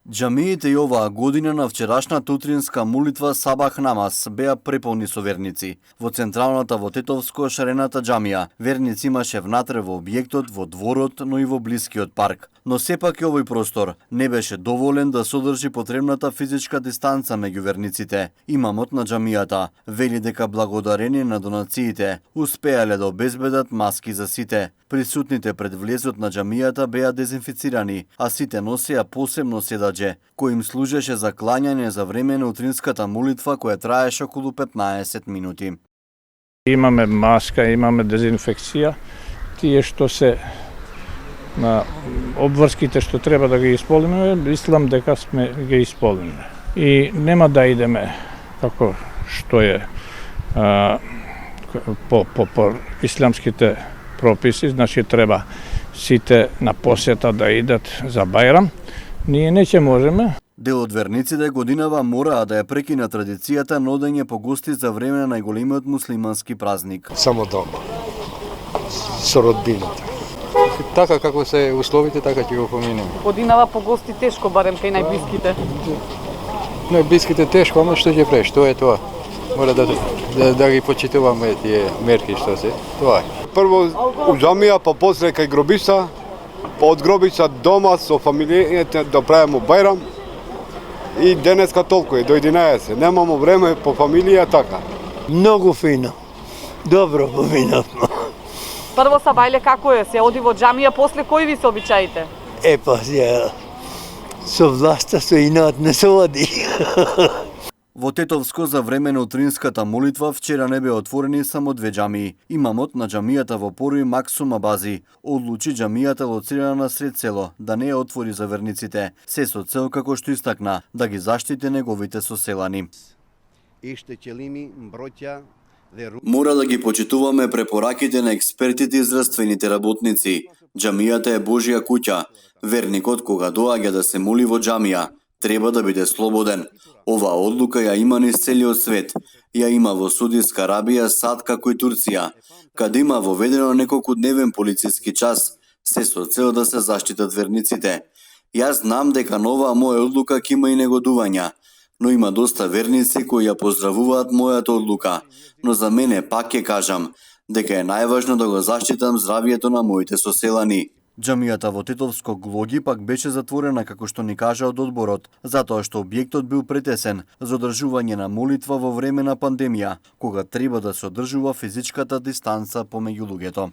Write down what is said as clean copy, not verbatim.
Џамиите и оваа година на вчерашната утринска молитва Сабах намаз беа преполни со верници. Во централната во Тетовско шарената џамија верници имаше внатре во објектот, во дворот, но и во блискиот парк. Но сепак и овој простор не беше доволен да содржи потребната физичка дистанца меѓу верниците. Имамот на џамијата вели дека благодарение на донациите успеале да обезбедат маски за сите. Присутните пред влезот на џамијата беа дезинфицирани, а сите носеа посебно седадже, кој им служеше за клањање за време на утринската молитва која траеше околу 15 минути. Имаме маска, имаме дезинфекција, тие што се на обврските што треба да ги исполниме, мислам дека сме ги исполниле. И нема да идеме како што е по исламските прописи, значи треба сите на посета да идат за Бајрам. Ние не ќе можеме. Дел од верниците годинава мораа да ја прекинат традицијата на одење по гости за време на најголемиот муслимански празник. Само дома, со родбината. Така како се условите, така ќе го поминеме. Годинава по гости тешко, барем кај најблиските. Најблиските тешко, ама што ќе преш, тоа е тоа. Мора да ги почитуваме тие мерки што се. Тоа е. Прво у џамија, па после кај гробица, па од гробица дома со фамилијите да правиме Бајрам. И денеска толку е, до 11. Немамо време по фамилија така. Многу фино. Добро поминавме. Прво са бајле како е, се оди во џамија, после кои ви се обичаите? Па со власта со инат не се оди. Во Тетовско за време на утринската молитва вчера не беа отворени само две џамии. Имамот на џамијата во Поруј Максум Абази одлучи џамијата лоцирана на сред село да не ја отвори за верниците, се со цел како што истакна да ги заштити неговите соселани. Мора да ги почитуваме препораките на експертите и здравствените работници. Џамијата е Божја куќа. Верникот кога доаѓа да се моли во џамија треба да биде слободен. Оваа одлука ја има низ целиот свет. Ја има во Саудиска Арабија, САД како и Турција, каде има воведено неколкудневен полициски час, се со цел да се заштитат верниците. Јас знам дека новаа моја одлука ќе има и негодувања, но има доста верници кои ја поздравуваат мојата одлука, но за мене пак ќе кажам дека е најважно да го заштитам здравието на моите соселани. Џамијата во Тетовско Глоги пак беше затворена како што ни кажа од одборот, затоа што објектот бил претесен за одржување на молитва во време на пандемија, кога треба да се одржува физичката дистанца помеѓу луѓето.